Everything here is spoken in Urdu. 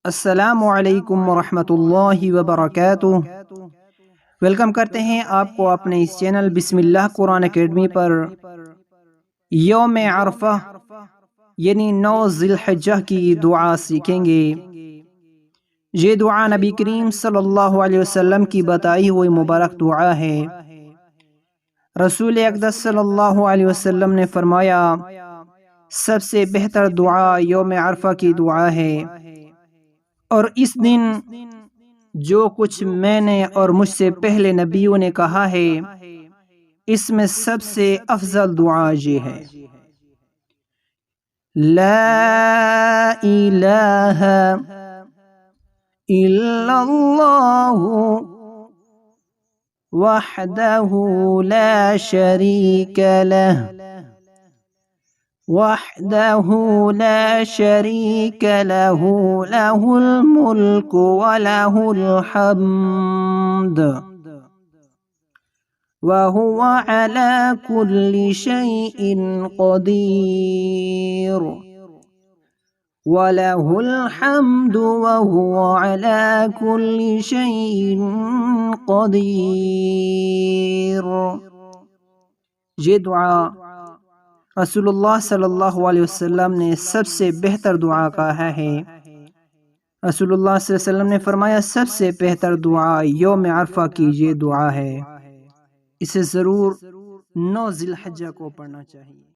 السلام علیکم ورحمۃ اللہ وبرکاتہ۔ ویلکم کرتے ہیں آپ کو اپنے اس چینل بسم اللہ قرآن اکیڈمی پر۔ یوم عرفہ یعنی 9 ذی الحجہ کی دعا سیکھیں گے۔ یہ دعا نبی کریم صلی اللہ علیہ وسلم کی بتائی ہوئی مبارک دعا ہے۔ رسول اقدس صلی اللہ علیہ وسلم نے فرمایا، سب سے بہتر دعا یوم عرفہ کی دعا ہے، اور اس دن جو کچھ میں نے اور مجھ سے پہلے نبیوں نے کہا ہے، اس میں سب سے افضل دعا یہ ہے: لا الہ الا اللہ وحدہ لا شریک لہ وحدہ لا شریک لہ لہ الملک ولہ الحمد وہو علی کل شیء قدیر وَلَهُ الْحَمْدُ وَهُوَ عَلَى كُلِّ شَيْءٍ قَدِيرٌ۔ یہ دعا رسول اللہ صلی اللہ علیہ وسلم نے سب سے بہتر دعا کہا ہے۔ رسول اللہ صلی اللہ علیہ وسلم نے فرمایا، سب سے بہتر دعا یوم عرفہ کی یہ دعا ہے، اسے ضرور 9 ذی الحجہ کو پڑھنا چاہیے۔